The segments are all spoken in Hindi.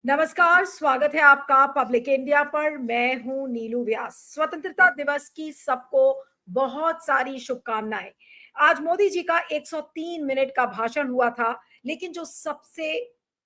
नमस्कार, स्वागत है आपका पब्लिक इंडिया पर। मैं हूं नीलू व्यास। स्वतंत्रता दिवस की सबको बहुत सारी शुभकामनाएं। आज मोदी जी का 103 मिनट का भाषण हुआ था, लेकिन जो सबसे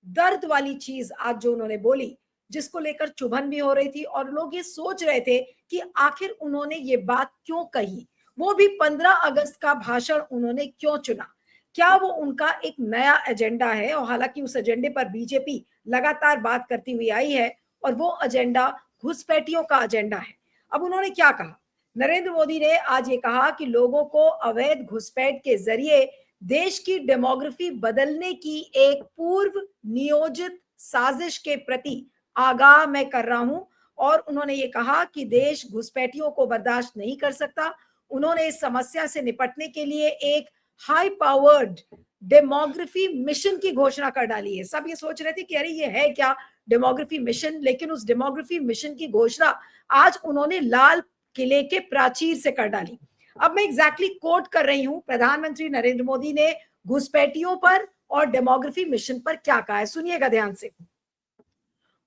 दर्द वाली चीज आज जो उन्होंने बोली, जिसको लेकर चुभन भी हो रही थी और लोग ये सोच रहे थे कि आखिर उन्होंने ये बात क्यों कही, वो भी 15 अगस्त का भाषण उन्होंने क्यों चुना। क्या वो उनका एक नया एजेंडा है? और हालांकि उस एजेंडे पर बीजेपी लगातार बात करती हुई आई है, और वो एजेंडा घुसपैठियों का एजेंडा है। अब उन्होंने क्या कहा? नरेंद्र मोदी ने आज ये कहा कि लोगों को अवैध घुसपैठ के जरिए देश की डेमोग्राफी बदलने की एक पूर्व नियोजित साजिश के प्रति आगाह मैं कर रहा हूं। और उन्होंने ये कहा कि देश घुसपैठियों को बर्दाश्त नहीं कर सकता। उन्होंने इस समस्या से निपटने के लिए एक हाई पावर्ड डेमोग्राफी मिशन की घोषणा कर डाली है। सब ये सोच रहे थे कि अरे ये है क्या डेमोग्राफी मिशन, लेकिन उस डेमोग्राफी मिशन की घोषणा आज उन्होंने लाल किले के प्राचीर से कर डाली। अब मैं एग्जैक्टली कोट कर रही हूं, प्रधानमंत्री नरेंद्र मोदी ने घुसपैठियों पर और डेमोग्राफी मिशन पर क्या कहा है, सुनिएगा ध्यान से।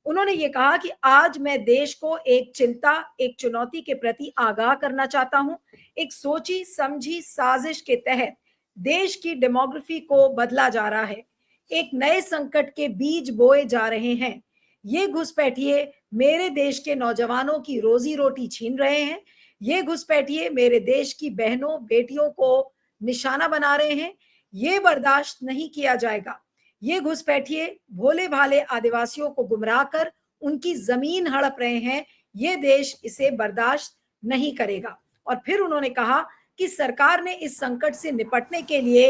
उन्होंने ये कहा कि आज मैं देश को एक चिंता, एक चुनौती के प्रति आगाह करना चाहता हूं। एक सोची समझी साजिश के तहत देश की डेमोग्राफी को बदला जा रहा है। एक नए संकट के बीज बोए जा रहे हैं। ये घुसपैठिए मेरे देश के नौजवानों की रोजी रोटी छीन रहे हैं। ये घुसपैठिए मेरे देश की बहनों बेटियों को निशाना बना रहे हैं। ये बर्दाश्त नहीं किया जाएगा। ये घुसपैठिए भोले भाले आदिवासियों को गुमराह कर उनकी जमीन हड़प रहे हैं। ये देश इसे बर्दाश्त नहीं करेगा। और फिर उन्होंने कहा कि सरकार ने इस संकट से निपटने के लिए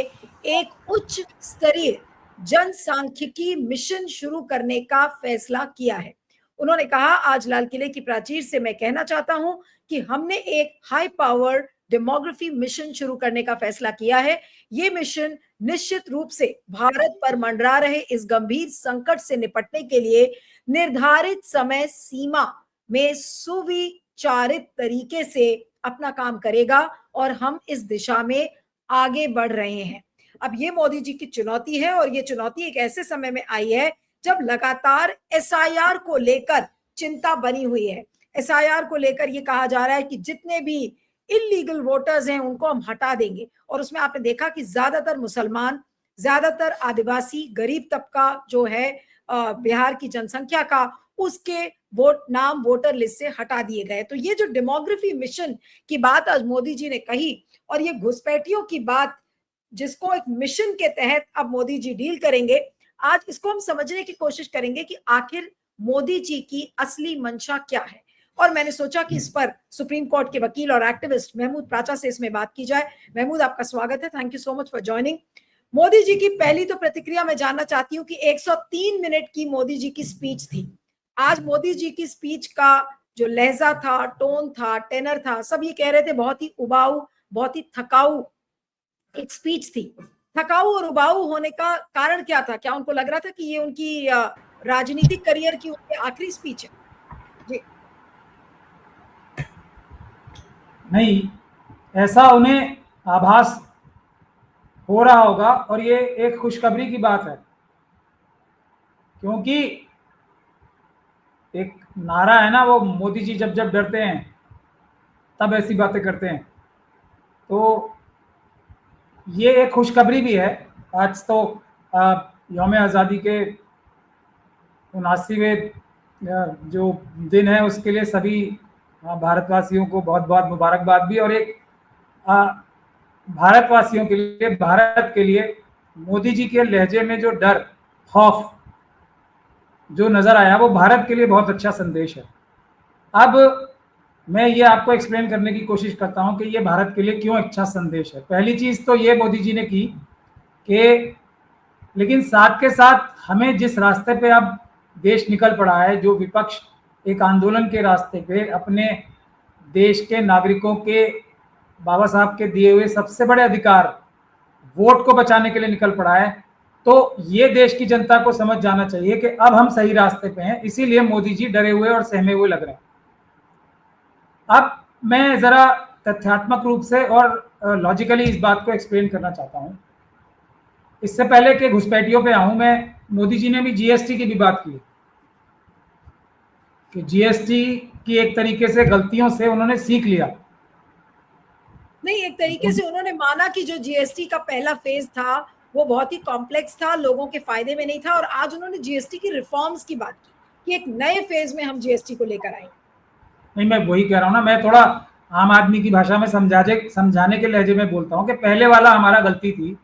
एक उच्च स्तरीय जनसांख्यिकी मिशन शुरू करने का फैसला किया है। उन्होंने कहा, आज लाल किले की प्राचीर से मैं कहना चाहता हूं कि हमने एक हाई पावर डेमोग्राफी मिशन शुरू करने का फैसला किया है। ये मिशन निश्चित रूप से भारत पर मंडरा रहे इस गंभीर संकट से निपटने के लिए निर्धारित समय सीमा में सुविचारित तरीके से अपना काम करेगा, और हम इस दिशा में आगे बढ़ रहे हैं। अब ये मोदी जी की चुनौती है, और ये चुनौती एक ऐसे समय में आई है जब लगातार एसआईआर को लेकर चिंता बनी हुई है। एसआईआर को लेकर ये कहा जा रहा है कि जितने भी इलीगल वोटर्स हैं उनको हम हटा देंगे। और उसमें आपने देखा कि ज्यादातर मुसलमान, ज्यादातर आदिवासी, गरीब तबका जो है बिहार की जनसंख्या का, उसके नाम वोटर लिस्ट से हटा दिए गए। तो ये जो डेमोग्राफी मिशन की बात आज मोदी जी ने कही, और ये घुसपैठियों की बात जिसको एक मिशन के तहत अब मोदी जी डील करेंगे, आज इसको हम समझने की कोशिश करेंगे कि आखिर मोदी जी की असली मंशा क्या है। और मैंने सोचा कि इस पर सुप्रीम कोर्ट के वकील और एक्टिविस्ट महमूद प्राचा से इसमें बात की जाए। महमूद, आपका स्वागत है। Thank you so much for joining. Modi ji की पहली तो प्रतिक्रिया मैं जानना चाहती हूँ कि 103 मिनट की मोदी जी की स्पीच थी। आज मोदी जी की स्पीच का जो लहजा था, टोन था, टेनर था, सब ये कह रहे थे बहुत ही उबाऊ, बहुत ही थकाऊ एक स्पीच थी। थकाऊ और उबाऊ होने का कारण क्या था? क्या उनको लग रहा था कि ये उनकी राजनीतिक करियर की उनकी आखिरी स्पीच है? जी नहीं, ऐसा उन्हें आभास हो रहा होगा, और ये एक खुशखबरी की बात है, क्योंकि एक नारा है ना, वो मोदी जी जब जब डरते हैं तब ऐसी बातें करते हैं। तो ये एक खुशखबरी भी है। आज तो यौम आज़ादी के 79वें जो दिन है, उसके लिए सभी भारतवासियों को बहुत बहुत मुबारकबाद भी। और एक भारतवासियों के लिए, भारत के लिए मोदी जी के लहजे में जो डर, खौफ जो नजर आया, वो भारत के लिए बहुत अच्छा संदेश है। अब मैं ये आपको एक्सप्लेन करने की कोशिश करता हूं कि ये भारत के लिए क्यों अच्छा संदेश है। पहली चीज तो ये मोदी जी ने की कि, लेकिन साथ के साथ हमें जिस रास्ते पे अब देश निकल पड़ा है, जो विपक्ष एक आंदोलन के रास्ते पे अपने देश के नागरिकों के, बाबा साहब के दिए हुए सबसे बड़े अधिकार वोट को बचाने के लिए निकल पड़ा है, तो ये देश की जनता को समझ जाना चाहिए कि अब हम सही रास्ते पे हैं। इसीलिए मोदी जी डरे हुए और सहमे हुए लग रहे हैं। अब मैं जरा तथ्यात्मक रूप से और लॉजिकली इस बात को एक्सप्लेन करना चाहता हूं। इससे पहले कि घुसपैठियों पे आऊं, मैं मोदी जी ने भी जीएसटी की भी बात की। कि जीएसटी की एक तरीके से गलतियों से उन्होंने सीख लिया। नहीं, एक तरीके से उन्होंने माना कि जो जीएसटी का पहला फेज था वो बहुत ही कॉम्प्लेक्स था, लोगों के फायदे में नहीं था, और आज उन्होंने जीएसटी की रिफॉर्म्स की बात की कि एक नए फेज में हम जीएसटी को लेकर आएंगे। नहीं, मैं वही कह रहा हूँ ना, मैं थोड़ा आम आदमी की भाषा में समझाने के लहजे में बोलता हूँ कि पहले वाला हमारा गलती थी,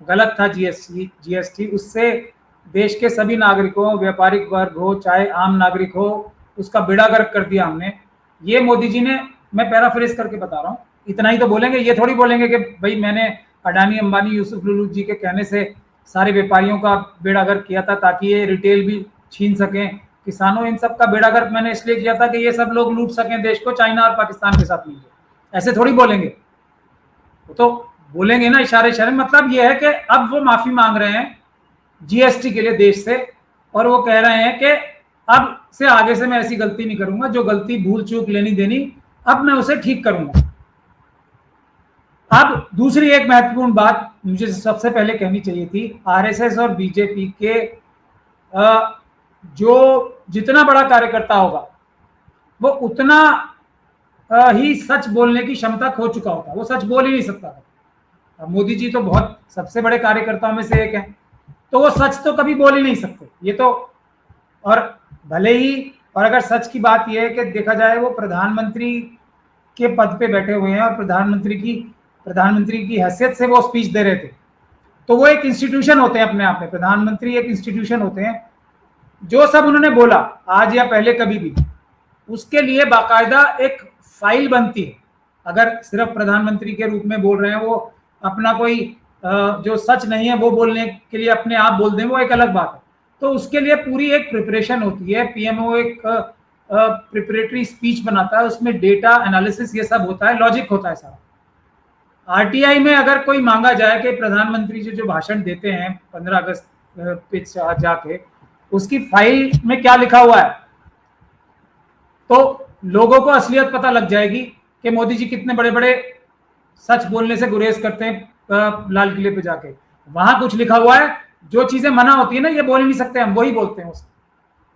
गलत था जीएसटी, उससे देश के सभी नागरिकों, व्यापारिक वर्ग हो चाहे आम नागरिक हो, उसका बेड़ा गर्क कर दिया हमने। ये मोदी जी ने, मैं पैराफ्रेज करके बता रहा हूँ, इतना ही तो बोलेंगे, ये थोड़ी बोलेंगे कि भाई मैंने अडानी अंबानी यूसुफ लुलू जी के कहने से सारे व्यापारियों का बेड़ा गर्क किया था ताकि ये रिटेल भी छीन सकें, किसानों, इन सब का बेड़ा गर्क मैंने इसलिए किया था कि ये सब लोग लूट सकें देश को चाइना और पाकिस्तान के साथ मिलकर। ऐसे थोड़ी बोलेंगे, तो बोलेंगे ना इशारे इशारे। मतलब ये है कि अब वो माफी मांग रहे हैं जीएसटी के लिए देश से, और वो कह रहे हैं कि अब से आगे से मैं ऐसी गलती नहीं करूंगा, जो गलती भूल चूक लेनी देनी अब मैं उसे ठीक करूंगा। अब दूसरी एक महत्वपूर्ण बात मुझे सबसे पहले कहनी चाहिए थी, आरएसएस और बीजेपी के जो जितना बड़ा कार्यकर्ता होगा वो उतना ही सच बोलने की क्षमता खो चुका होगा, वो सच बोल ही नहीं सकता था। मोदी जी तो बहुत सबसे बड़े कार्यकर्ताओं में से एक है, तो वो सच तो कभी बोल ही नहीं सकते, ये तो। और भले ही, और अगर सच की बात यह है कि देखा जाए वो प्रधानमंत्री के पद पे बैठे हुए हैं और प्रधानमंत्री की हैसियत से वो स्पीच दे रहे थे, तो वो एक इंस्टीट्यूशन होते हैं अपने आप में, प्रधानमंत्री एक इंस्टीट्यूशन होते हैं। जो सब उन्होंने बोला आज या पहले कभी भी, उसके लिए बाकायदा एक फाइल बनती है। अगर सिर्फ प्रधानमंत्री के रूप में बोल रहे हैं, वो अपना कोई जो सच नहीं है वो बोलने के लिए अपने आप बोल दें, वो एक अलग बात है। तो उसके लिए पूरी एक प्रिपरेशन होती है, पीएमओ एक प्रिपरेटरी स्पीच बनाता है, उसमें डेटा एनालिसिस ये सब होता है, लॉजिक होता है सारा। आरटीआई में अगर कोई मांगा जाए कि प्रधानमंत्री जी जो भाषण देते हैं 15 अगस्त पे जाके, उसकी फाइल में क्या लिखा हुआ है, तो लोगों को असलियत पता लग जाएगी कि मोदी जी कितने बड़े बड़े सच बोलने से गुरेज करते हैं। लाल किले पे जाके वहां कुछ लिखा हुआ है, जो चीजें मना होती है ना, ये बोल ही नहीं सकते, हम वही बोलते हैं उसको,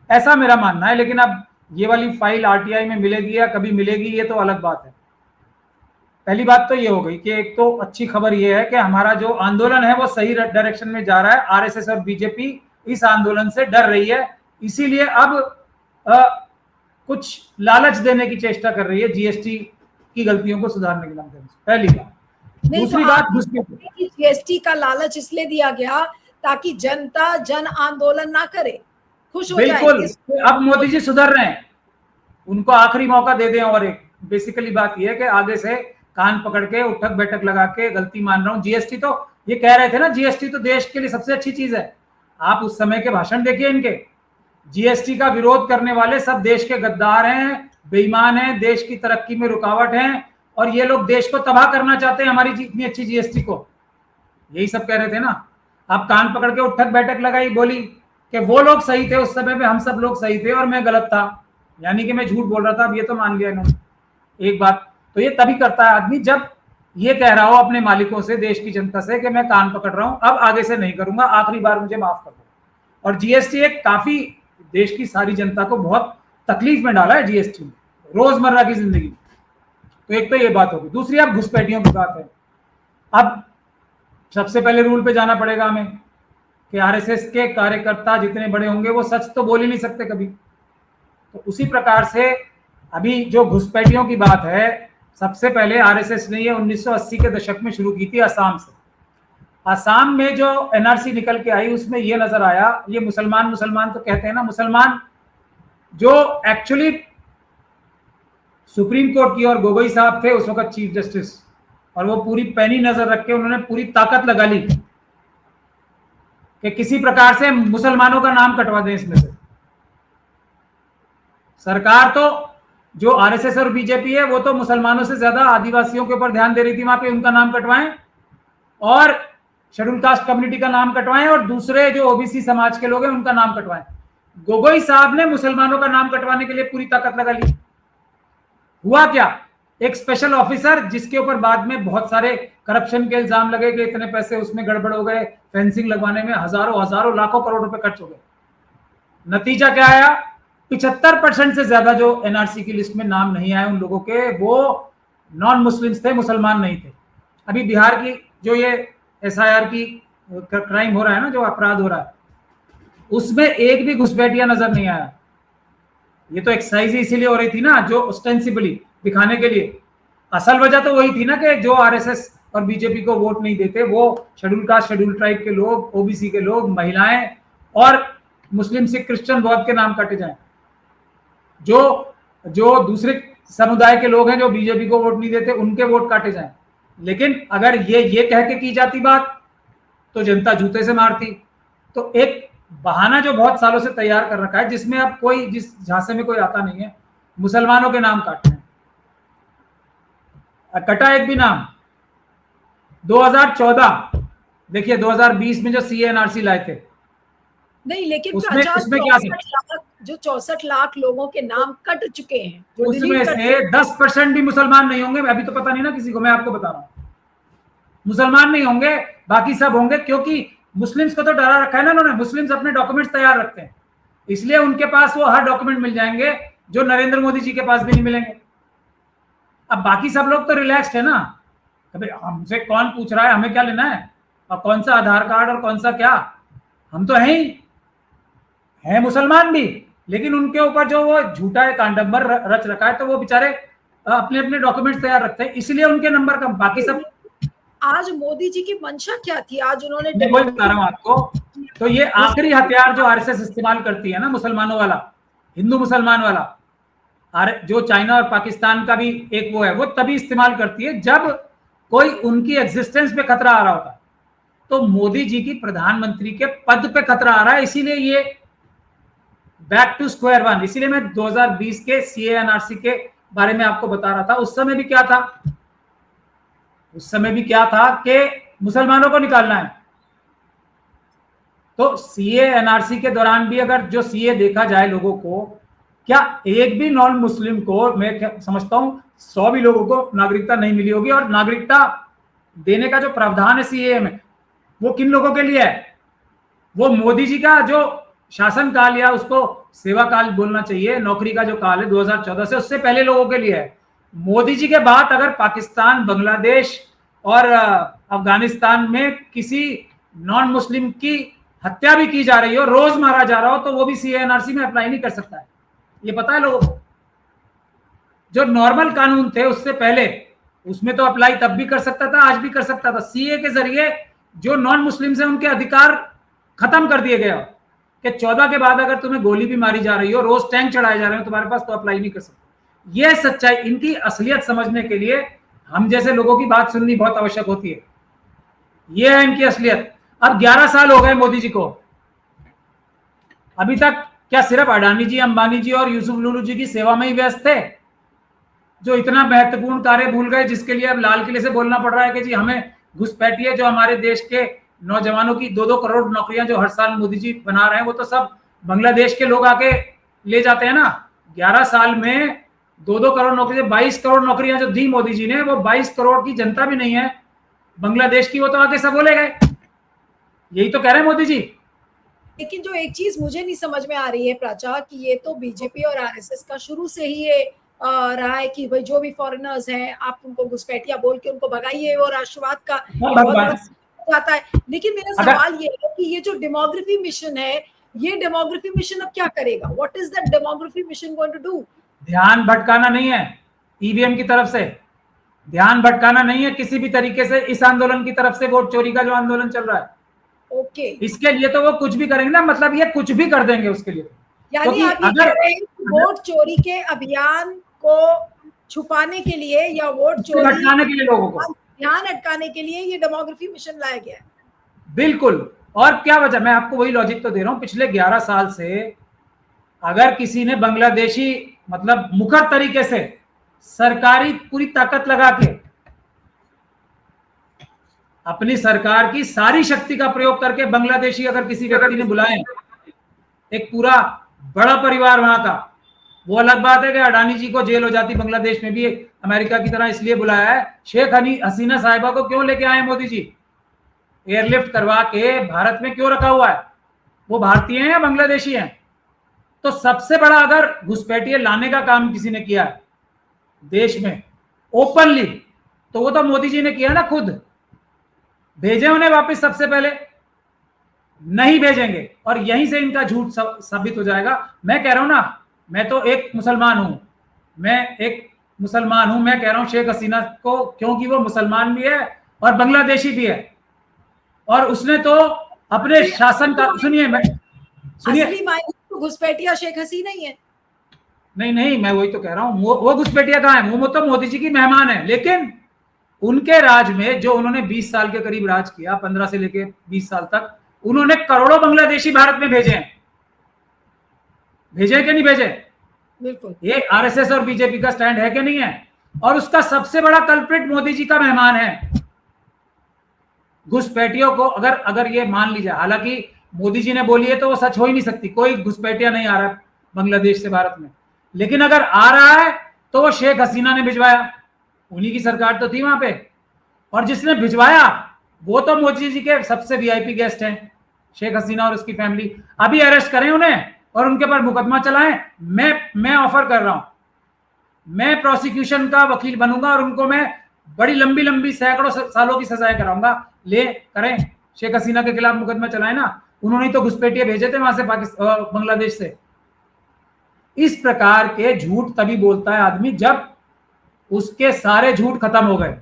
ऐसा मेरा मानना है। लेकिन अब ये वाली फाइल आरटीआई में मिलेगी या कभी मिलेगी, ये तो अलग बात है। पहली बात तो ये हो गई कि एक तो अच्छी खबर ये है कि हमारा जो आंदोलन है वो सही डायरेक्शन में जा रहा है। आरएसएस और बीजेपी इस आंदोलन से डर रही है, इसीलिए अब कुछ लालच देने की चेष्टा कर रही है जीएसटी की गलतियों को सुधारने के माध्यम से, पहली बात। दूसरी बात, जीएसटी का लालच इसलिए दिया गया ताकि जनता जन आंदोलन ना करे, खुश हो जाए। बिल्कुल, अब मोदी जी सुधर रहे हैं, उनको आखिरी मौका दे दें। और एक बेसिकली बात यह है कि आगे से कान पकड़ के उठक बैठक लगा के गलती मान रहा हूं। जीएसटी तो ये कह रहे थे ना, जीएसटी तो देश के लिए सबसे अच्छी चीज है। आप उस समय के भाषण देखिए इनके, जीएसटी का विरोध करने वाले सब देश के गद्दार हैं, बेईमान हैं, देश की तरक्की में रुकावट हैं, और ये लोग देश को तबाह करना चाहते हैं हमारी इतनी अच्छी जीएसटी को, यही सब कह रहे थे ना। आप कान पकड़ के उठक बैठक लगाई, बोली कि वो लोग सही थे उस समय में, हम सब लोग सही थे और मैं गलत था, यानी कि मैं झूठ बोल रहा था। अब ये तो मान लिया इन्होंने। एक बात तो ये तभी करता है आदमी जब ये कह रहा हो अपने मालिकों से, देश की जनता से, कि मैं कान पकड़ रहा हूं, अब आगे से नहीं करूंगा, आखिरी बार मुझे माफ कर दो। और जीएसटी एक काफी देश की सारी जनता को बहुत तकलीफ में डाला है जीएसटी ने, रोजमर्रा की जिंदगी। तो एक तो ये बात होगी। दूसरी, अब घुसपैठियों की बात है। अब सबसे पहले रूल पे जाना पड़ेगा हमें कि आरएसएस के कार्यकर्ता जितने बड़े होंगे वो सच तो बोल ही नहीं सकते कभी। तो उसी प्रकार से अभी जो घुसपैठियों की बात है, सबसे पहले आरएसएस ने ये 1980 के दशक में शुरू की थी असम से। असम में जो एनआरसी निकल के आई उसमें ये नजर आया, ये मुसलमान तो कहते हैं ना, मुसलमान जो एक्चुअली सुप्रीम कोर्ट की और गोगोई साहब थे उस वक्त चीफ जस्टिस, और वो पूरी पैनी नजर रख के उन्होंने पूरी ताकत लगा ली कि किसी प्रकार से मुसलमानों का नाम कटवा दें इसमें से। सरकार तो जो आरएसएस और बीजेपी है वो तो मुसलमानों से ज्यादा आदिवासियों के ऊपर ध्यान दे रही थी, वहां पे उनका नाम कटवाएं और शेड्यूल कास्ट कम्युनिटी का नाम कटवाएं, और दूसरे जो ओबीसी समाज के लोग हैं उनका नाम कटवाएं। गोगोई साहब ने मुसलमानों का नाम कटवाने के लिए पूरी ताकत लगा ली। हुआ क्या, एक स्पेशल ऑफिसर जिसके ऊपर बाद में बहुत सारे करप्शन के इल्जाम लगे कि इतने पैसे उसमें गड़बड़ हो गए, फेंसिंग लगवाने में हजारों लाखों करोड़ रुपए खर्च हो गए। नतीजा क्या आया, 75% से ज्यादा जो एनआरसी की लिस्ट में नाम नहीं आए उन लोगों के, वो नॉन मुस्लिम्स थे, मुसलमान नहीं थे। अभी बिहार की जो ये एसआईआर की क्राइम हो रहा है ना, जो अपराध हो रहा है, उसमें एक भी घुसपैठिया नजर नहीं आया। ये तो एक्सरसाइज इसीलिए हो रही थी ना, जो ऑस्टेंसिबली दिखाने के लिए। असल वजह तो वही थी ना कि जो आरएसएस और बीजेपी को वोट नहीं देते वो शेड्यूल कास्ट, शेड्यूल ट्राइब के लोग, ओबीसी के लोग, महिलाएं और मुस्लिम, सिख, क्रिश्चियन, बौद्ध के नाम काटे जाएं। जो जो दूसरे समुदाय के लोग हैं जो बीजेपी को वोट नहीं देते, उनके वोट काटे जाएं। लेकिन अगर ये कह के की जाती बात तो जनता जूते से मारती। तो एक बहाना जो बहुत सालों से तैयार कर रखा है, जिसमें अब कोई, जिस झांसे में कोई आता नहीं है, मुसलमानों के नाम काटते हैं। कटा एक भी नाम। 2014 देखिए, 2020 में जो सीएनआरसी लाए थे, नहीं, लेकिन उसमें क्या था? 64 लाख लोगों के नाम कट चुके हैं, जो उसमें से 10% भी मुसलमान नहीं होंगे। अभी तो पता नहीं ना किसी को, मैं आपको बता रहा हूं, मुसलमान नहीं होंगे, बाकी सब होंगे। क्योंकि मुस्लिम्स को तो डरा रखा है ना उन्होंने। मुस्लिम्स अपने डॉक्यूमेंट्स तैयार रखते हैं, इसलिए उनके पास वो हर डॉक्यूमेंट मिल जाएंगे जो नरेंद्र मोदी जी के पास भी नहीं मिलेंगे। अब बाकी सब लोग तो रिलैक्स्ड है ना, अबे हमसे कौन पूछ रहा है, हमें क्या लेना है, और कौन सा आधार कार्ड और कौन सा क्या, हम तो हैं ही, हैं मुसलमान भी। लेकिन उनके ऊपर जो वो झूठा है कांडम्बर रच रखा है, तो वो बेचारे अपने अपने डॉक्यूमेंट्स तैयार रखते हैं, इसलिए उनके नंबर कम। बाकी सब, आज मोदी जी की मंशा क्या थी? आज उन्होंने मैं वही बता रहा हूं आपको। तो ये आखिरी हथियार जो आरएसएस इस्तेमाल करती है ना, मुसलमानों वाला, हिंदू मुसलमान वाला, जो चाइना और पाकिस्तान का भी एक वो है, वो तभी इस्तेमाल करती है जब कोई उनकी एग्जिस्टेंस पे खतरा आ रहा होता है। तो मोदी जी की प्रधानमंत्री के पद पे खतरा आ रहा है, इसीलिए ये बैक टू स्क्वायर वन। इसीलिए मैं 2020 के सीएनआरसी के बारे में आपको बता रहा था। उस समय भी क्या था, उस समय भी क्या था कि मुसलमानों को निकालना है। तो सीए एनआरसी के दौरान भी अगर जो सीए देखा जाए लोगों को, क्या एक भी नॉन मुस्लिम को, मैं समझता हूं 100 भी लोगों को नागरिकता नहीं मिली होगी। और नागरिकता देने का जो प्रावधान है सीए में, वो किन लोगों के लिए है? वो मोदी जी का जो शासन काल, या उसको सेवा काल बोलना चाहिए, नौकरी का जो काल है 2014 से, उससे पहले लोगों के लिए है। मोदी जी के बाद अगर पाकिस्तान, बांग्लादेश और अफगानिस्तान में किसी नॉन मुस्लिम की हत्या भी की जा रही हो, रोज मारा जा रहा हो, तो वो भी सीएनआरसी में अप्लाई नहीं कर सकता है। ये पता है लोगों को। जो नॉर्मल कानून थे उससे पहले, उसमें तो अप्लाई तब भी कर सकता था, आज भी कर सकता था। सीए के जरिए जो नॉन मुस्लिम है उनके अधिकार खत्म कर दिए गए कि 14 के बाद अगर तुम्हें गोली भी मारी जा रही हो, रोज टैंक चढ़ाए जा रहे हो तुम्हारे पास, तो अप्लाई नहीं कर सकते। यह सच्चाई, इनकी असलियत समझने के लिए हम जैसे लोगों की बात सुननी बहुत आवश्यक होती है। यह है इनकी असलियत। अब 11 साल हो गए मोदी जी को, अभी तक क्या सिर्फ अडानी जी, अंबानी जी और यूसुफ लुलू जी की सेवा में ही व्यस्त थे, जो इतना महत्वपूर्ण कार्य भूल गए, जिसके लिए अब लाल किले से बोलना पड़ रहा है कि जी हमें घुसपैठिए, जो हमारे देश के नौजवानों की 2-2 करोड़ नौकरियां जो हर साल मोदी जी बना रहे हैं, वो तो सब बांग्लादेश के लोग आके ले जाते हैं ना। 11 साल में 2-2 करोड़ नौकरियां, 22 करोड़ नौकरियां जो दी मोदी जी ने, वो 22 करोड़ की जनता भी नहीं है बांग्लादेश की, वो तो आके सब बोले गए। यही तो कह रहे हैं मोदी जी। लेकिन जो एक चीज मुझे नहीं समझ में आ रही है प्राचा, कि ये तो बीजेपी और आरएसएस का शुरू से ही ये रहा है कि भाई जो भी फॉरेनर्स हैं आप उनको घुसपैठिया बोल के उनको भगाइए, वो राष्ट्रवाद का जाता है। लेकिन मेरा सवाल ये है कि ये जो डेमोग्राफी मिशन है, ये डेमोग्राफी मिशन अब क्या करेगा? What is that demography mission going to do? ध्यान भटकाना नहीं है ईवीएम की तरफ से, ध्यान भटकाना नहीं है किसी भी तरीके से इस आंदोलन की तरफ से, वोट चोरी का जो आंदोलन चल रहा है। ओके, इसके लिए तो वो कुछ भी करेंगे ना, मतलब ये कुछ भी कर देंगे उसके लिए। यानी आप ये कह रहे हैं वोट चोरी के अभियान को छुपाने के लिए या वोट चोरी भटकाने के लिए, लोगों को ध्यान अटकाने के लिए ये डेमोग्राफी मिशन लाया गया है। बिल्कुल। और क्या वजह, मैं आपको वही लॉजिक तो दे रहा हूं। पिछले 11 साल से अगर किसी ने बांग्लादेशी, मतलब मुखर तरीके से सरकारी पूरी ताकत लगा के, अपनी सरकार की सारी शक्ति का प्रयोग करके बांग्लादेशी अगर किसी व्यक्ति ने बुलाए, एक पूरा बड़ा परिवार वहां का, वो अलग बात है कि अडानी जी को जेल हो जाती बांग्लादेश में भी अमेरिका की तरह, इसलिए बुलाया है। शेख हसीना साहिबा को क्यों लेके आए मोदी जी? एयरलिफ्ट करवा के भारत में क्यों रखा हुआ है? वो भारतीय हैं या बांग्लादेशी हैं? तो सबसे बड़ा अगर घुसपैठिए लाने का काम किसी ने किया है देश में ओपनली, तो वो तो मोदी जी ने किया ना खुद। भेजे उन्हें वापस सबसे पहले, नहीं भेजेंगे और यहीं से इनका झूठ साबित हो जाएगा। मैं कह रहा हूं ना, मैं तो एक मुसलमान हूं, मैं कह रहा हूं शेख हसीना को, क्योंकि वो मुसलमान भी है और बांग्लादेशी भी है, और उसने तो अपने शासन का, सुनिए असली मायने तो घुसपैठिया शेख हसीना ही है। नहीं, मैं वही तो कह रहा हूं, वो घुसपैठिया कहां है? वो तो मोदी जी की मेहमान है, लेकिन उनके राज में जो उन्होंने 20 साल के करीब राज किया, 15 से लेके 20 साल तक, उन्होंने करोड़ों बांग्लादेशी भारत में भेजे हैं। भेजे कि नहीं भेजे? बिल्कुल। ये आरएसएस और बीजेपी का स्टैंड है कि नहीं है? और उसका सबसे बड़ा कल्प्रिट मोदी जी का मेहमान है। घुसपैठियों को अगर ये मान लीजिए, हालांकि मोदी जी ने बोली है तो वो सच हो ही नहीं सकती, कोई घुसपैठिया नहीं आ रहा बांग्लादेश से भारत में, लेकिन अगर आ रहा है तो वो शेख हसीना ने भिजवाया, उन्हीं की सरकार तो थी वहां पे, और जिसने भिजवाया वो तो मोदी जी के सबसे वीआईपी गेस्ट हैं, शेख हसीना और उसकी फैमिली। अभी अरेस्ट करें उन्हें और उनके पर मुकदमा चलाएं। मैं ऑफर कर रहा हूं, मैं प्रोसिक्यूशन का वकील बनूंगा और उनको मैं बड़ी लंबी लंबी सैकड़ों सालों की सजाएं कराऊंगा। ले करें, शेख हसीना के खिलाफ मुकदमा चलाए ना, उन्होंने तो घुसपैठिए भेजे थे वहां से पाकिस्तान, बांग्लादेश से। इस प्रकार के झूठ तभी बोलता है आदमी जब उसके सारे झूठ खत्म हो गए।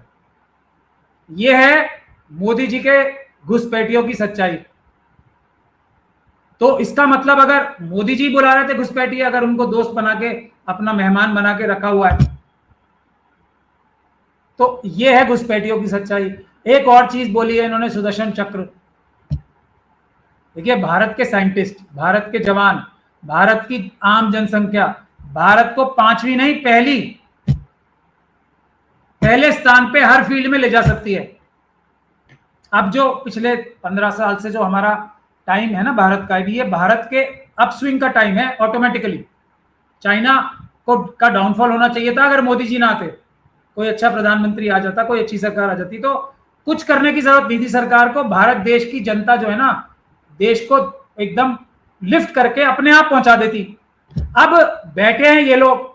यह है मोदी जी के घुसपैठियों की सच्चाई। तो इसका मतलब अगर मोदी जी बुला रहे थे घुसपैठिए, अगर उनको दोस्त बना के, अपना मेहमान बना के रखा हुआ है, तो यह है घुसपैठियों की सच्चाई। एक और चीज बोली है इन्होंने, सुदर्शन चक्र। देखिए, भारत के साइंटिस्ट, भारत के जवान, भारत की आम जनसंख्या भारत को 5वीं नहीं पहले स्थान पे हर फील्ड में ले जा सकती है। अब जो पिछले 15 साल से जो हमारा टाइम है ना भारत का, भी ये भारत के अपस्विंग का टाइम है ऑटोमेटिकली। चाइना का डाउनफॉल होना चाहिए था अगर मोदी जी ना आते, कोई अच्छा प्रधानमंत्री आ जाता, कोई अच्छी सरकार आ जाती, तो कुछ करने की जरूरत नहीं थी सरकार को। भारत देश की जनता जो है ना, देश को एकदम लिफ्ट करके अपने आप पहुंचा देती। अब बैठे हैं ये लोग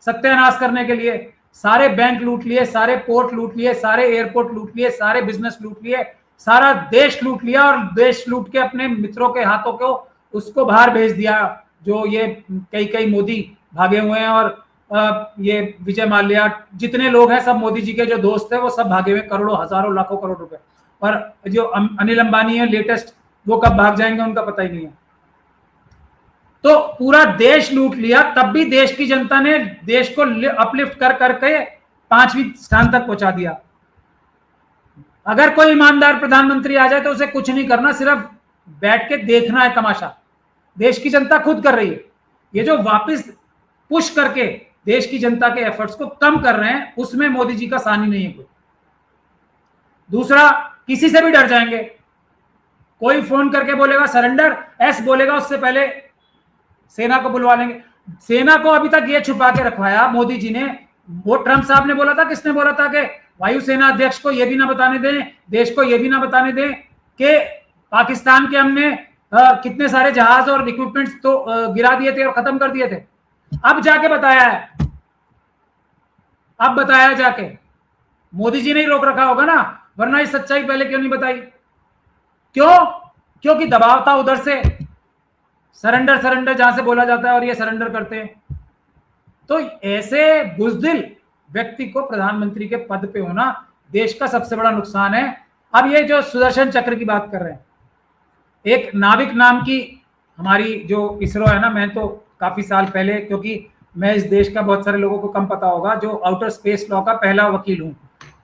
सत्यानाश करने के लिए, सारे बैंक लूट लिए, सारे पोर्ट लूट लिए, सारे एयरपोर्ट लूट लिए, सारे बिजनेस लूट लिए, सारा देश लूट लिया, और देश लूट के अपने मित्रों के हाथों को उसको बाहर भेज दिया। जो ये कई मोदी भागे हुए हैं, और ये विजय माल्या, जितने लोग हैं सब मोदी जी के जो दोस्त हैं वो सब भागे हुए, करोड़ों, हजारों, लाखों करोड़ रुपए। और जो अनिल अंबानी है लेटेस्ट, वो कब भाग जाएंगे उनका पता ही नहीं है। तो पूरा देश लूट लिया, तब भी देश की जनता ने देश को अपलिफ्ट कर करके 5वीं स्थान तक पहुंचा दिया। अगर कोई ईमानदार प्रधानमंत्री आ जाए तो उसे कुछ नहीं करना, सिर्फ बैठ के देखना है तमाशा। देश की जनता खुद कर रही है। ये जो वापस पुश करके देश की जनता के एफर्ट्स को कम कर रहे हैं, उसमें मोदी जी का सानी नहीं है कोई। दूसरा, किसी से भी डर जाएंगे। कोई फोन करके बोलेगा सरेंडर, एस बोलेगा, उससे पहले सेना को बुलवा लेंगे। सेना को अभी तक ये छुपा के रखवाया मोदी जी ने। वो ट्रंप साहब ने बोला था, किसने बोला था कि वायुसेना अध्यक्ष को यह भी ना बताने दें, देश को यह भी ना बताने दें कि पाकिस्तान के हमने कितने सारे जहाज और इक्विपमेंट्स तो गिरा दिए थे और खत्म कर दिए थे। अब जाके बताया है, अब बताया जाके। मोदी जी ने ही रोक रखा होगा ना, वरना ये सच्चाई पहले क्यों नहीं बताई? क्यों? क्योंकि दबाव था उधर से, सरेंडर सरेंडर जहां से बोला जाता है और ये सरेंडर करते हैं। तो ऐसे बुजदिल व्यक्ति को प्रधानमंत्री के पद पे होना देश का सबसे बड़ा नुकसान है। अब ये जो सुदर्शन चक्र की बात कर रहे हैं, एक नाविक नाम की हमारी जो इसरो है ना, मैं तो काफी साल पहले, क्योंकि मैं इस देश का बहुत सारे लोगों को कम पता होगा, जो आउटर स्पेस लॉ का पहला वकील हूं,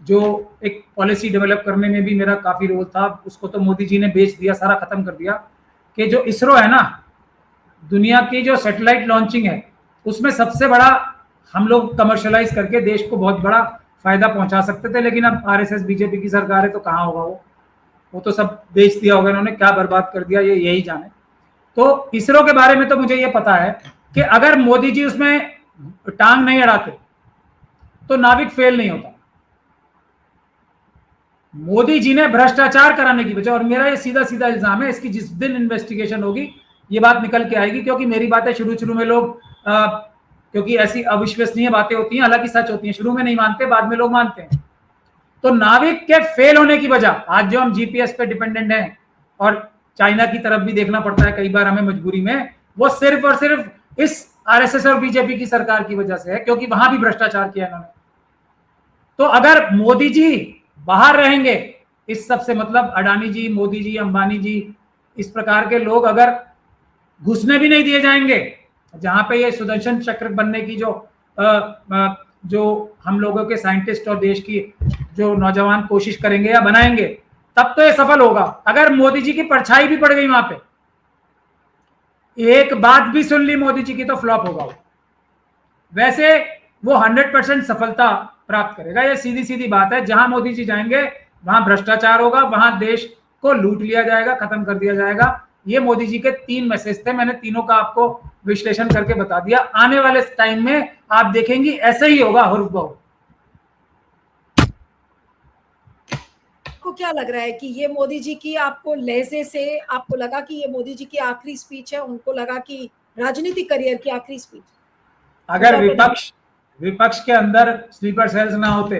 जो एक पॉलिसी डेवलप करने में भी मेरा काफी रोल था। उसको तो मोदी जी ने बेच दिया, सारा खत्म कर दिया। कि जो इसरो है ना, दुनिया की जो सैटेलाइट लॉन्चिंग है, उसमें सबसे बड़ा हम लोग कमर्शलाइज करके देश को बहुत बड़ा फायदा पहुंचा सकते थे। लेकिन अब आरएसएस बीजेपी की सरकार है तो कहाँ होगा वो तो सब बेच दिया होगा इन्होंने, क्या बर्बाद कर दिया ये यही जाने। तो इसरो के बारे में तो मुझे ये पता है कि अगर मोदी जी उसमें टांग नहीं अड़ाते तो नाविक फेल नहीं होता। मोदी जी ने भ्रष्टाचार कराने की वजह, और मेरा ये सीधा सीधा इल्जाम है, इसकी जिस दिन इन्वेस्टिगेशन होगी ये बात निकल के आएगी, क्योंकि मेरी बातें शुरू में लोग क्योंकि ऐसी अविश्वसनीय बातें होती हैं, हालांकि सच होती हैं, शुरू में नहीं मानते, बाद में लोग मानते हैं। तो नाविक के फेल होने की वजह, आज जो हम जीपीएस पे डिपेंडेंट हैं और चाइना की तरफ भी देखना पड़ता है कई बार हमें मजबूरी में, वो सिर्फ और सिर्फ इस आरएसएस और बीजेपी की सरकार की वजह से है, क्योंकि वहां भी भ्रष्टाचार किया इन्होंने। तो अगर मोदी जी बाहर रहेंगे इस सब से, मतलब अडानी जी, मोदी जी, अंबानी जी, इस प्रकार के लोग अगर घुसने भी नहीं दिए जाएंगे जहां पे ये सुदर्शन चक्र बनने की जो हम लोगों के साइंटिस्ट और देश की जो नौजवान कोशिश करेंगे या बनाएंगे, तब तो ये सफल होगा। अगर मोदी जी की परछाई भी पड़ गई वहां पे, एक बात भी सुन ली मोदी जी की, तो फ्लॉप होगा वो। वैसे वो 100% सफलता प्राप्त करेगा, ये सीधी सीधी बात है। जहां मोदी जी जाएंगे वहां भ्रष्टाचार होगा, वहां देश को लूट लिया जाएगा, खत्म कर दिया जाएगा। ये मोदी जी के 3 मैसेज थे, मैंने तीनों का आपको विश्लेषण करके बता दिया। आने वाले टाइम में आप देखेंगी ऐसे ही होगा हुर्फ बहु। आपको क्या लग रहा है कि ये मोदी जी की, आपको लहजे से आपको लगा कि ये मोदी जी की आखिरी स्पीच है? उनको लगा कि राजनीतिक करियर की आखिरी स्पीच? अगर विपक्ष के अंदर स्लीपर सेल्स ना होते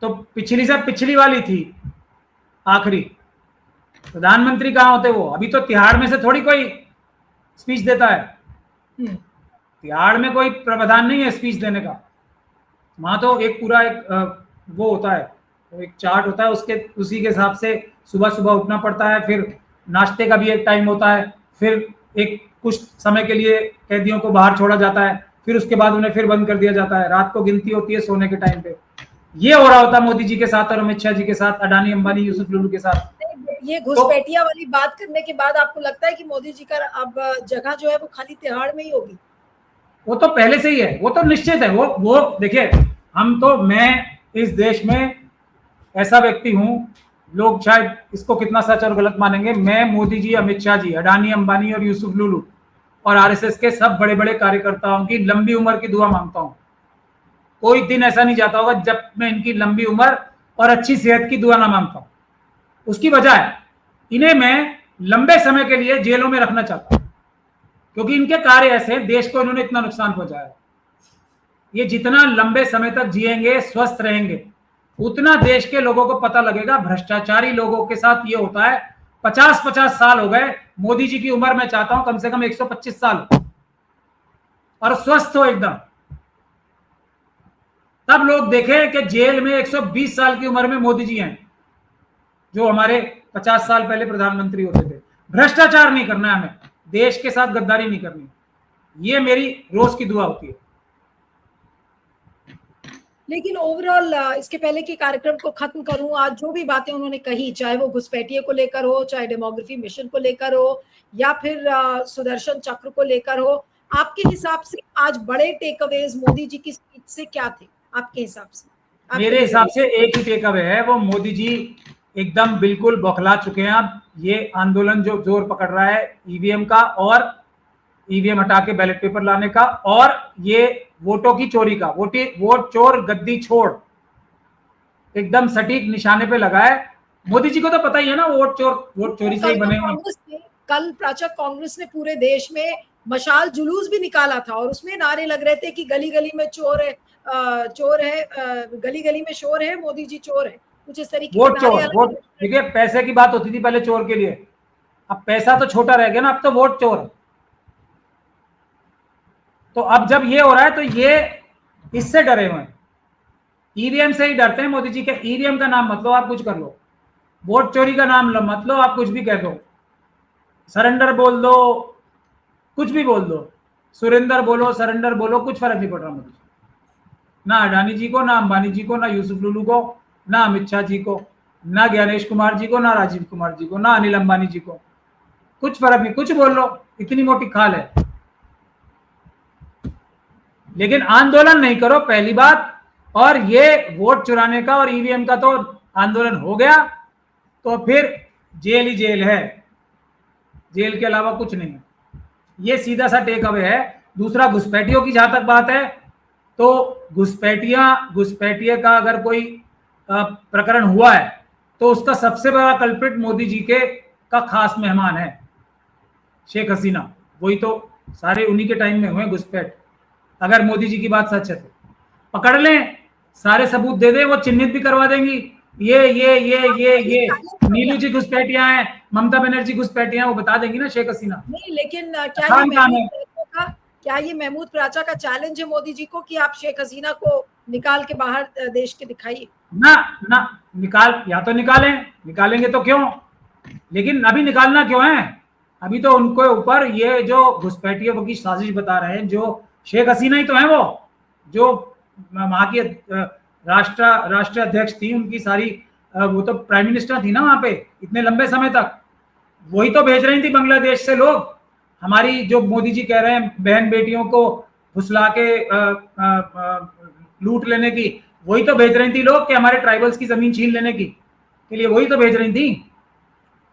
तो पिछली से पिछली वाली थी आखिरी, प्रधानमंत्री कहां होते वो? अभी तो तिहाड़ में से थोड़ी कोई स्पीच देता है, तिहाड़ में कोई प्रावधान नहीं है स्पीच देने का। वहां तो एक पूरा एक वो होता है, एक चार्ट होता है, उसके उसी के हिसाब से सुबह सुबह उठना पड़ता है, फिर नाश्ते का भी एक टाइम होता है, फिर एक कुछ समय के लिए कैदियों को बाहर छोड़ा जाता है, फिर उसके बाद उन्हें फिर बंद कर दिया जाता है, रात को गिनती होती है सोने के टाइम पे। ये हो रहा होता मोदी जी के साथ और अमित शाह जी के साथ, अडानी अंबानी यूसुफ लुलू के साथ। ये घुसपैठिया वाली बात करने के बाद आपको लगता है कि मोदी जी का अब जगह जो है वो खाली तिहाड़ में ही होगी? वो तो पहले से ही है, वो तो निश्चित है। वो देखिए, मैं इस देश में ऐसा व्यक्ति हूं, लोग शायद इसको कितना सच और गलत मानेंगे, मैं मोदी जी, अमित शाह जी, अडानी अंबानी और यूसुफ लुलू और आरएसएस के सब बड़े बड़े कार्यकर्ताओं की लंबी उम्र की दुआ मांगता हूं। कोई दिन ऐसा नहीं जाता होगा जब मैं इनकी लंबी उम्र और अच्छी सेहत की दुआ ना मांगता हूं। उसकी वजह है, इन्हें मैं लंबे समय के लिए जेलों में रखना चाहता हूं, क्योंकि इनके कार्य ऐसे, देश को इन्होंने इतना नुकसान पहुंचाया। ये जितना लंबे समय तक जिएंगे, स्वस्थ रहेंगे, उतना देश के लोगों को पता लगेगा भ्रष्टाचारी लोगों के साथ ये होता है। 50-50 साल हो गए, मोदी जी की उम्र मैं चाहता हूं कम से कम 125 साल और स्वस्थ हो एकदम। तब लोग देखें कि जेल में 120 साल की उम्र में मोदी जी हैं, जो हमारे 50 साल पहले प्रधानमंत्री होते थे। भ्रष्टाचार नहीं करना है हमें, देश के साथ गद्दारी नहीं करनी, ये मेरी रोज की दुआ होती है। लेकिन ओवरऑल इसके पहले के कार्यक्रम को खत्म करूं, आज जो भी बातें उन्होंने कही, चाहे वो घुसपैठिए को लेकर हो, चाहे डेमोग्राफी मिशन को लेकर हो, या फिर सुदर्शन चक्र को लेकर हो, आपके हिसाब से आज बड़े टेक अवेज मोदी जी की स्पीच से क्या थे आपके हिसाब से? मेरे हिसाब से एक ही टेक अवे है, वो मोदी जी एकदम बिल्कुल बौखला चुके हैं। अब ये आंदोलन जो जोर पकड़ रहा है ईवीएम का, और ईवीएम हटा के बैलेट पेपर लाने का, और ये वोटों की चोरी का, वोट चोर गद्दी छोड़, एकदम सटीक निशाने पे लगा है। मोदी जी को तो पता ही है ना, वोट चोरी से ही बने हुए। कल प्राचक कांग्रेस ने पूरे देश में मशाल जुलूस भी निकाला था, और उसमें नारे लग रहे थे कि गली गली में चोर है, गली गली में शोर है, मोदी जी चोर है, कुछ इस तरीके वोट चोर। वोट देखिए, पैसे की बात होती थी पहले चोर के लिए, अब पैसा तो छोटा रह गया ना, अब तो वोट चोर। तो अब जब ये हो रहा है तो ये इससे डरे हुए हैं, ईवीएम से ही डरते हैं मोदी जी के। ईवीएम का नाम मत लो, आप कुछ कर लो, वोट चोरी का नाम मत लो, आप कुछ भी कह दो, सरेंडर बोल दो, कुछ भी बोल दो, सुरेंदर बोलो, सरेंडर बोलो, कुछ फर्क नहीं पड़ रहा मुझे, ना अडानी जी को, ना अंबानी जी को, ना यूसुफ लुलू को, ना अमित शाह जी को, ना ज्ञानेश कुमार जी को, ना राजीव कुमार जी को, ना अनिल अंबानी जी को, कुछ फर्क नहीं, कुछ बोल लो, इतनी मोटी खाल है। लेकिन आंदोलन नहीं करो, पहली बात। और ये वोट चुराने का और ईवीएम का तो आंदोलन हो गया तो फिर जेल ही जेल है, जेल के अलावा कुछ नहीं है। ये सीधा सा टेक अवे है। दूसरा, घुसपैठियों की जहां तक बात है, तो घुसपैठिए का अगर कोई प्रकरण हुआ है तो उसका सबसे बड़ा कल्प्रिट मोदी जी के का खास मेहमान है। शेख हसीना, वही तो सारे उन्हीं के टाइम में हुए घुसपैठ। अगर मोदी जी की बात सच है तो पकड़ लें, सारे सबूत दे दें, वो चिन्हित भी करवा देंगी। ये नीलू जी घुसपैठिया हैं, ममता बनर्जी घुसपैठिया हैं, वो बता देंगी ना शेख हसीना। नहीं, लेकिन क्या ये महमूद प्राचा का चैलेंज है मोदी जी को कि आप शेख हसीना को निकाल के बाहर देश के दिखाइए? ना ना, निकाल, या तो निकालेंगे तो क्यों, लेकिन अभी निकालना क्यों है? अभी तो उनको ऊपर ये जो घुसपैठियों की साजिश बता रहे हैं, जो शेख हसीना ही तो है, वो जो वहां की राष्ट्र अध्यक्ष थी, उनकी सारी वो तो प्राइम मिनिस्टर थी ना वहां पे इतने लंबे समय तक, वही तो भेज रही थी बांग्लादेश से लोग। हमारी जो मोदी जी कह रहे हैं बहन बेटियों को फुसला के लूट लेने की, वही तो भेज रही थी लोग कि हमारे ट्राइबल्स की जमीन छीन लेने की के लिए, वही तो भेज रही थी।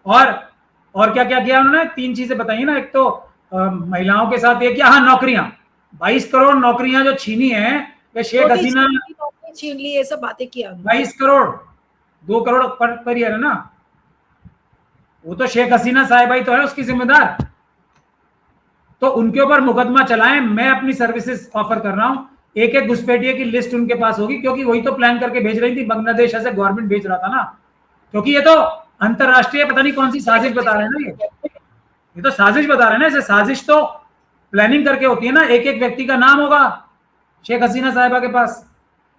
और क्या क्या किया उन्होंने? 3 चीजें बताई ना। एक तो महिलाओं के साथ ये किया, हाँ नौकरियां, 22 करोड़ नौकरियां जो छीनी है, वे शेख हसीना छीन ली, ये सब बातें किया। 22 करोड़, 2 करोड़ पर ईयर है ना, वो तो शेख हसीना साहिबा ही तो है उसकी जिम्मेदार। तो उनके ऊपर मुकदमा चलाएं, मैं अपनी सर्विसेज ऑफर कर रहा हूं, एक एक घुसपैठिए की लिस्ट उनके पास होगी, क्योंकि वही तो प्लान करके भेज रही थी, बांग्लादेश ऐसे गवर्नमेंट भेज रहा था ना, क्योंकि ये तो अंतरराष्ट्रीय पता नहीं कौन सी साजिश बता रहे हैं ना, ये तो साजिश बता रहे हैं ना। ऐसे साजिश तो प्लानिंग करके होती है ना, एक एक व्यक्ति का नाम होगा शेख हसीना साहिबा के पास,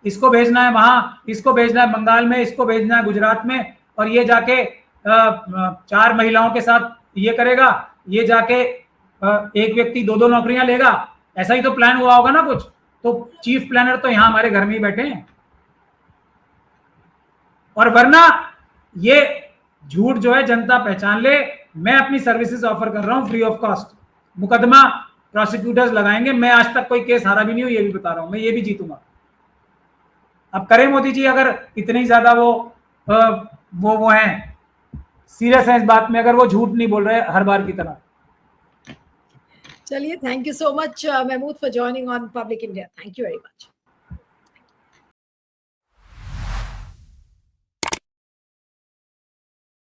इसको भेजना है वहां, इसको भेजना है बंगाल में, इसको भेजना है गुजरात में, और ये जाके 4 महिलाओं के साथ ये करेगा, ये जाके एक व्यक्ति 2-2 नौकरियां लेगा। ऐसा ही तो प्लान हुआ होगा ना कुछ। तो चीफ प्लानर तो यहां हमारे घर में ही बैठे हैं। और वरना ये झूठ जो है जनता पहचान ले, मैं अपनी सर्विसेज ऑफर कर रहा हूं फ्री ऑफ कॉस्ट। मुकदमा प्रोसिक्यूटर्स लगाएंगे, मैं आज तक कोई केस हारा भी नहीं हूं, ये भी बता रहा हूं, मैं ये भी जीतूंगा। अब करें मोदी जी, अगर इतनी ज्यादा वो हैं, सीरियस है इस बात में, अगर वो झूठ नहीं बोल रहे हर बार की तरह। चलिए, thank you so much Mahmood for joining on Public India. Thank you very much.